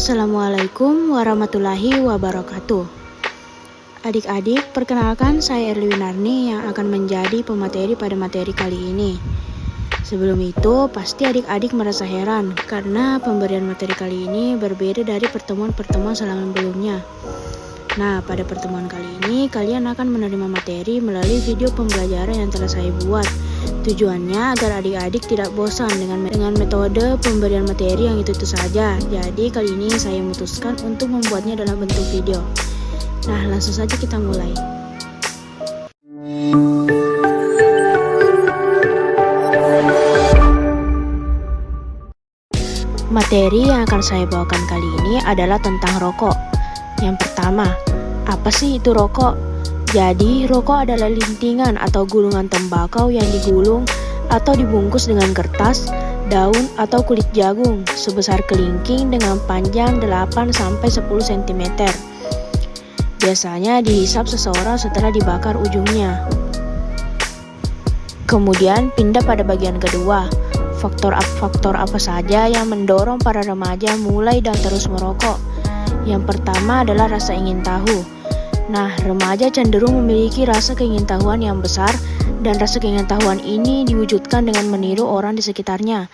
Assalamualaikum warahmatullahi wabarakatuh. Adik-adik, perkenalkan saya Erli Winarni yang akan menjadi pemateri pada materi kali ini. Sebelum itu, pasti adik-adik merasa heran karena pemberian materi kali ini berbeda dari pertemuan-pertemuan sebelumnya. Nah, pada pertemuan kali ini, kalian akan menerima materi melalui video pembelajaran yang telah saya buat. Tujuannya agar adik-adik tidak bosan dengan metode pemberian materi yang itu saja. Jadi, kali ini saya memutuskan untuk membuatnya dalam bentuk video. Nah, langsung saja kita mulai. Materi yang akan saya bawakan kali ini adalah tentang rokok. Yang pertama, apa sih itu rokok? Jadi, rokok adalah lintingan atau gulungan tembakau yang digulung atau dibungkus dengan kertas, daun, atau kulit jagung sebesar kelingking dengan panjang 8-10 cm. Biasanya dihisap seseorang setelah dibakar ujungnya. Kemudian pindah pada bagian kedua. Faktor apa saja yang mendorong para remaja mulai dan terus merokok? Yang pertama adalah rasa ingin tahu. Nah, remaja cenderung memiliki rasa keingintahuan yang besar dan rasa keingintahuan ini diwujudkan dengan meniru orang di sekitarnya.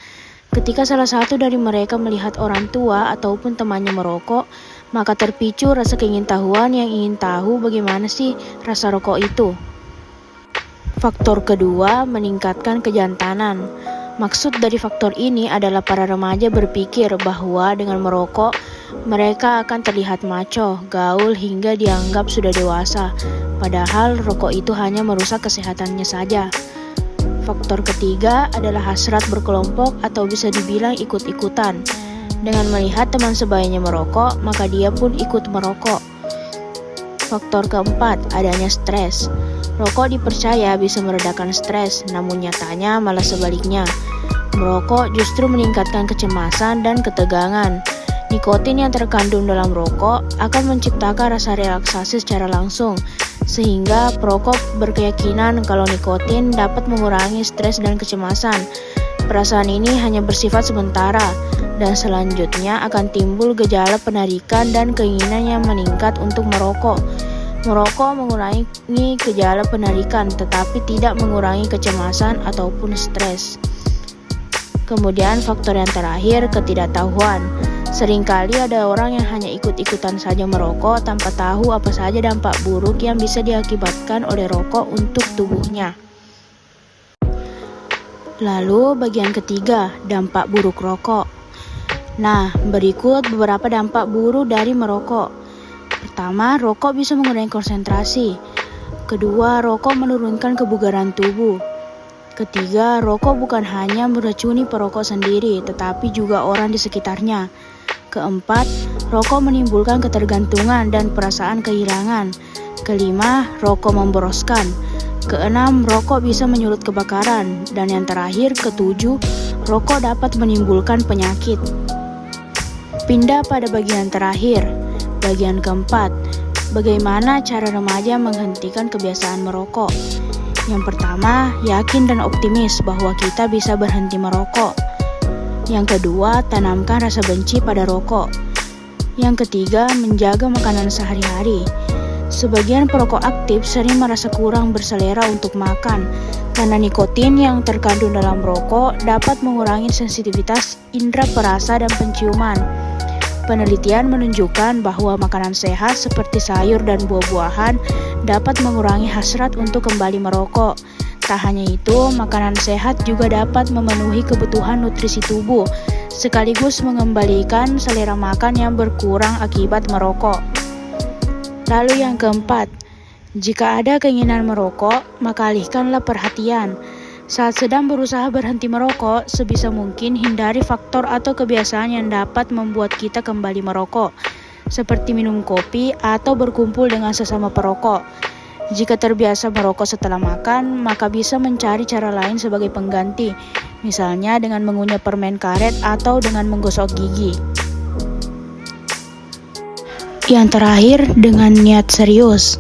Ketika salah satu dari mereka melihat orang tua ataupun temannya merokok, maka terpicu rasa keingintahuan yang ingin tahu bagaimana sih rasa rokok itu. Faktor kedua, meningkatkan kejantanan. Maksud dari faktor ini adalah para remaja berpikir bahwa dengan merokok, mereka akan terlihat maco, gaul, hingga dianggap sudah dewasa. Padahal rokok itu hanya merusak kesehatannya saja. Faktor ketiga adalah hasrat berkelompok atau bisa dibilang ikut-ikutan. Dengan melihat teman sebayanya merokok, maka dia pun ikut merokok. Faktor keempat, adanya stres. Rokok dipercaya bisa meredakan stres, namun nyatanya malah sebaliknya. Merokok justru meningkatkan kecemasan dan ketegangan. Nikotin yang terkandung dalam rokok akan menciptakan rasa relaksasi secara langsung, sehingga perokok berkeyakinan kalau nikotin dapat mengurangi stres dan kecemasan. Perasaan ini hanya bersifat sementara, dan selanjutnya akan timbul gejala penarikan dan keinginan yang meningkat untuk merokok. Merokok mengurangi gejala penarikan, tetapi tidak mengurangi kecemasan ataupun stres. Kemudian faktor yang terakhir, ketidaktahuan. Seringkali ada orang yang hanya ikut-ikutan saja merokok tanpa tahu apa saja dampak buruk yang bisa diakibatkan oleh rokok untuk tubuhnya. Lalu bagian ketiga, dampak buruk rokok. Nah, berikut beberapa dampak buruk dari merokok. Pertama, rokok bisa mengurangi konsentrasi. Kedua, rokok menurunkan kebugaran tubuh. Ketiga, rokok bukan hanya meracuni perokok sendiri, tetapi juga orang di sekitarnya. Keempat, rokok menimbulkan ketergantungan dan perasaan kehilangan. Kelima, rokok memboroskan. Keenam, rokok bisa menyulut kebakaran. Dan yang terakhir, ketujuh, rokok dapat menimbulkan penyakit. Pindah pada bagian terakhir. Bagian keempat, bagaimana cara remaja menghentikan kebiasaan merokok? Yang pertama, yakin dan optimis bahwa kita bisa berhenti merokok. Yang kedua, tanamkan rasa benci pada rokok. Yang ketiga, menjaga makanan sehari-hari. Sebagian perokok aktif sering merasa kurang berselera untuk makan, karena nikotin yang terkandung dalam rokok dapat mengurangi sensitivitas indera perasa dan penciuman. Penelitian menunjukkan bahwa makanan sehat seperti sayur dan buah-buahan dapat mengurangi hasrat untuk kembali merokok. Tak hanya itu, makanan sehat juga dapat memenuhi kebutuhan nutrisi tubuh, sekaligus mengembalikan selera makan yang berkurang akibat merokok. Lalu yang keempat, jika ada keinginan merokok, maka alihkanlah perhatian. Saat sedang berusaha berhenti merokok, sebisa mungkin hindari faktor atau kebiasaan yang dapat membuat kita kembali merokok, seperti minum kopi atau berkumpul dengan sesama perokok. Jika terbiasa merokok setelah makan, maka bisa mencari cara lain sebagai pengganti, misalnya dengan mengunyah permen karet atau dengan menggosok gigi. Yang terakhir, dengan niat serius.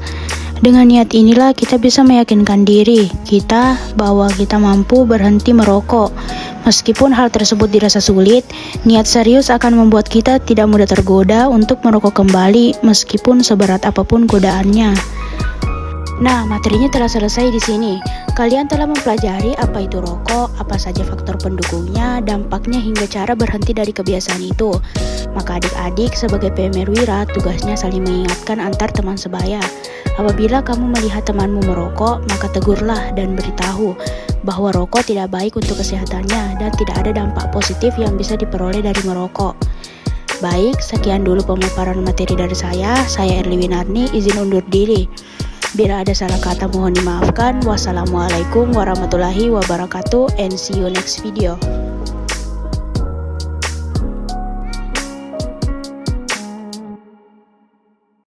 Dengan niat inilah kita bisa meyakinkan diri kita bahwa kita mampu berhenti merokok, Meskipun hal tersebut dirasa sulit, niat serius akan membuat kita tidak mudah tergoda untuk merokok kembali meskipun seberat apapun godaannya. Nah, materinya telah selesai di sini. Kalian telah mempelajari apa itu rokok, apa saja faktor pendukungnya, dampaknya hingga cara berhenti dari kebiasaan itu. Maka adik-adik sebagai PMR Wira tugasnya saling mengingatkan antar teman sebaya. Apabila kamu melihat temanmu merokok, maka tegurlah dan beritahu bahwa rokok tidak baik untuk kesehatannya dan tidak ada dampak positif yang bisa diperoleh dari merokok. Baik, sekian dulu pemaparan materi dari saya Erli Winarni, izin undur diri. Bila ada salah kata mohon dimaafkan. Wassalamualaikum warahmatullahi wabarakatuh and see you next video.